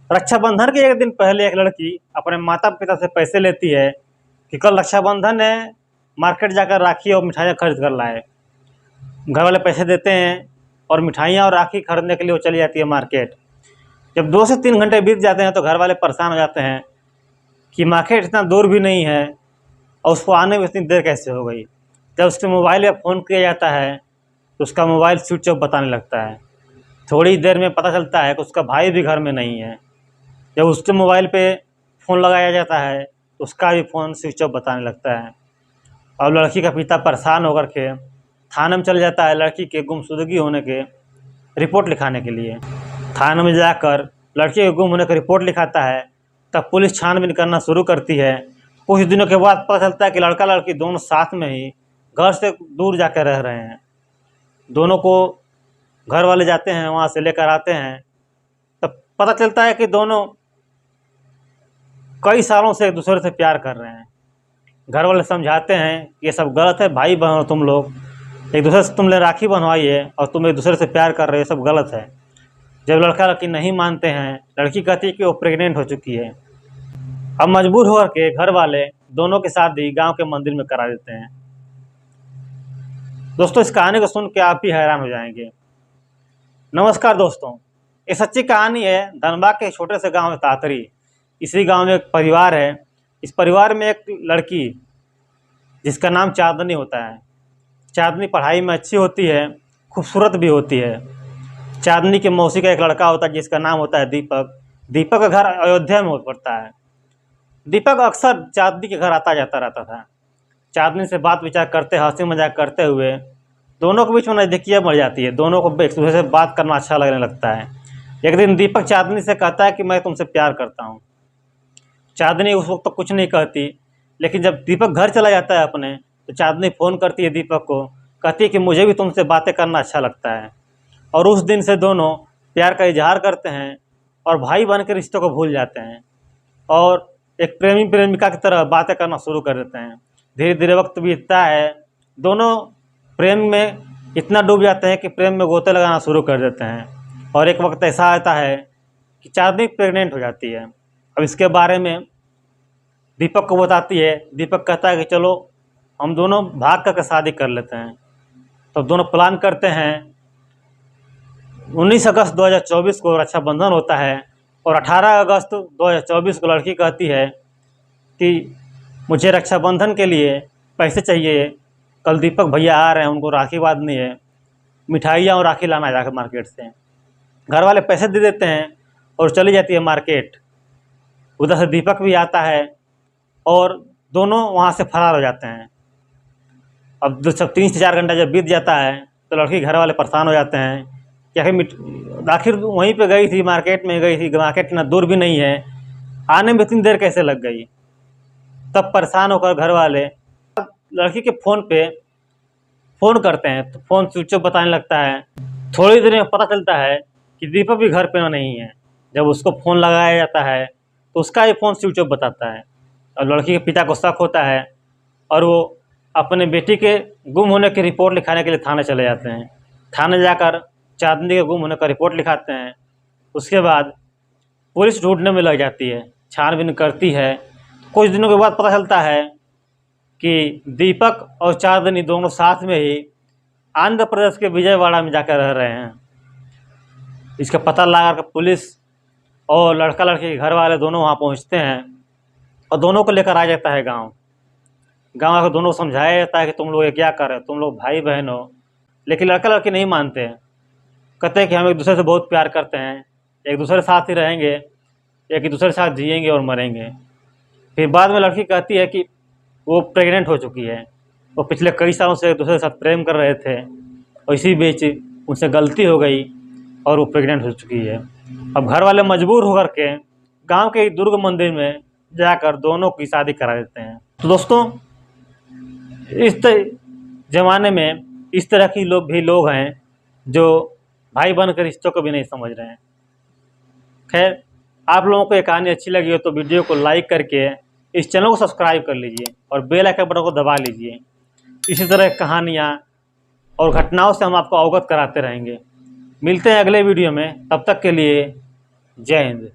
रक्षाबंधन के एक दिन पहले एक लड़की अपने माता पिता से पैसे लेती है कि कल रक्षाबंधन है, मार्केट जाकर राखी और मिठाइयाँ खरीद कर लाए। घर वाले पैसे देते हैं और मिठाइयाँ और राखी खरीदने के लिए वो चली जाती है मार्केट। जब 2 से 3 घंटे बीत जाते हैं तो घर वाले परेशान हो जाते हैं कि मार्केट इतना दूर भी नहीं है और उसको आने में इतनी देर कैसे हो गई। जब उसके मोबाइल में फ़ोन किया जाता है तो उसका मोबाइल स्विच ऑफ बताने लगता है। थोड़ी देर में पता चलता है कि उसका भाई भी घर में नहीं है। जब उसके मोबाइल पे फ़ोन लगाया जाता है तो उसका भी फ़ोन स्विच ऑफ बताने लगता है। और लड़की का पिता परेशान होकर के थाने में चले जाता है लड़की के गुमशुदगी होने के रिपोर्ट लिखाने के लिए। थाने में जाकर लड़की के गुम होने की रिपोर्ट लिखाता है। तब पुलिस छानबीन करना शुरू करती है। कुछ दिनों के बाद पता चलता है कि लड़का लड़की दोनों साथ में ही घर से दूर जाकर रह रहे हैं। दोनों को घर वाले जाते हैं, वहाँ से लेकर आते हैं। तब पता चलता है कि दोनों कई सालों से एक दूसरे से प्यार कर रहे हैं। घर वाले समझाते हैं कि ये सब गलत है, भाई बहन हो तुम लोग, एक दूसरे से तुमने राखी बंधवाई है और तुम एक दूसरे से प्यार कर रहे हो, सब गलत है। जब लड़का लड़की नहीं मानते हैं, लड़की कहती है कि वो प्रेग्नेंट हो चुकी है। अब मजबूर होकर के घर वाले दोनों की शादी गांव के मंदिर में करा देते हैं। दोस्तों, इस कहानी को सुन के आप भी हैरान हो जाएंगे। नमस्कार दोस्तों, ये सच्ची कहानी है धनबाद के छोटे से गांव तातरी। इसी गांव में एक परिवार है। इस परिवार में एक लड़की जिसका नाम चांदनी होता है। चांदनी पढ़ाई में अच्छी होती है, खूबसूरत भी होती है। चांदनी के मौसी का एक लड़का होता है जिसका नाम होता है दीपक। दीपक का घर अयोध्या में पड़ता है। दीपक अक्सर चांदनी के घर आता जाता रहता था। चांदनी से बात विचार करते, हंसी मजाक करते हुए दोनों के बीच में नज़दीकियाँ बढ़ जाती है। दोनों को एक दूसरे से बात करना अच्छा लगने लगता है। एक दिन दीपक चांदनी से कहता है कि मैं तुमसे प्यार करता हूँ। चांदनी उस वक्त तो कुछ नहीं कहती, लेकिन जब दीपक घर चला जाता है अपने, तो चांदनी फ़ोन करती है दीपक को, कहती है कि मुझे भी तुमसे बातें करना अच्छा लगता है। और उस दिन से दोनों प्यार का इजहार करते हैं और भाई बन के रिश्तों को भूल जाते हैं और एक प्रेमी प्रेमिका की तरह बातें करना शुरू कर देते हैं। धीरे धीरे वक्त बीतता है, दोनों प्रेम में इतना डूब जाते हैं कि प्रेम में गोते लगाना शुरू कर देते हैं। और एक वक्त ऐसा आता है कि चांदनी प्रेग्नेंट हो जाती है। अब इसके बारे में दीपक को बताती है। दीपक कहता है कि चलो हम दोनों भाग करके शादी कर लेते हैं। तो दोनों प्लान करते हैं। 19 अगस्त 2024 को रक्षाबंधन होता है और 18 अगस्त 2024 को लड़की कहती है कि मुझे रक्षाबंधन के लिए पैसे चाहिए, कल दीपक भैया आ रहे हैं, उनको राखी बांधनी है, मिठाइयाँ और राखी लाना है जाकर मार्केट से। घर वाले पैसे दे देते हैं और चली जाती है मार्केट। उधर से दीपक भी आता है और दोनों वहाँ से फरार हो जाते हैं। अब जब 3 से 4 घंटा जब बीत जाता है तो लड़की घर वाले परेशान हो जाते हैं कि आखिर वहीं पे गई थी, मार्केट में गई थी, मार्केट इतना दूर भी नहीं है, आने में इतनी देर कैसे लग गई। तब परेशान होकर घर वाले लड़की के फ़ोन पे फ़ोन करते हैं तो फ़ोन स्विच ऑफ बताने लगता है। थोड़ी देर में पता चलता है कि दीपक भी घर पे नहीं है। जब उसको फ़ोन लगाया जाता है तो उसका भी फ़ोन स्विच ऑफ बताता है और लड़की के पिता को शक होता है और वो अपने बेटी के गुम होने की रिपोर्ट लिखाने के लिए थाने चले जाते हैं। थाने जाकर चांदनी के गुम होने का रिपोर्ट लिखाते हैं। उसके बाद पुलिस ढूंढने में लग जाती है, छानबीन करती है। कुछ दिनों के बाद पता चलता है कि दीपक और चांदनी दोनों साथ में ही आंध्र प्रदेश के विजयवाड़ा में जाकर रह रहे हैं। इसका पता लगा कर पुलिस और लड़का लड़की के घर वाले दोनों वहाँ पहुँचते हैं और दोनों को लेकर आ जाता है गांव आकर दोनों को समझाया जाता है कि तुम लोग ये क्या कर रहे हो, तुम लोग भाई बहन हो। लेकिन लड़का लड़की नहीं मानते हैं, कहते हैं कि हम एक दूसरे से बहुत प्यार करते हैं, एक दूसरे के साथ ही रहेंगे, एक दूसरे के साथ जिएंगे और मरेंगे। फिर बाद में लड़की कहती है कि वो प्रेग्नेंट हो चुकी है। वो पिछले कई सालों से एक दूसरे के साथ प्रेम कर रहे थे और इसी बीच उनसे गलती हो गई और वो प्रेग्नेंट हो चुकी है। अब घर वाले मजबूर होकर के गांव के दुर्ग मंदिर में जाकर दोनों की शादी करा देते हैं। तो दोस्तों, इस ज़माने में इस तरह की लोग हैं जो भाई बन कर रिश्तों को भी नहीं समझ रहे हैं। खैर, आप लोगों को ये कहानी अच्छी लगी हो तो वीडियो को लाइक करके इस चैनल को सब्सक्राइब कर लीजिए और बेल आइकन बटन को दबा लीजिए। इसी तरह कहानियाँ और घटनाओं से हम आपको अवगत कराते रहेंगे। मिलते हैं अगले वीडियो में, तब तक के लिए जय हिंद।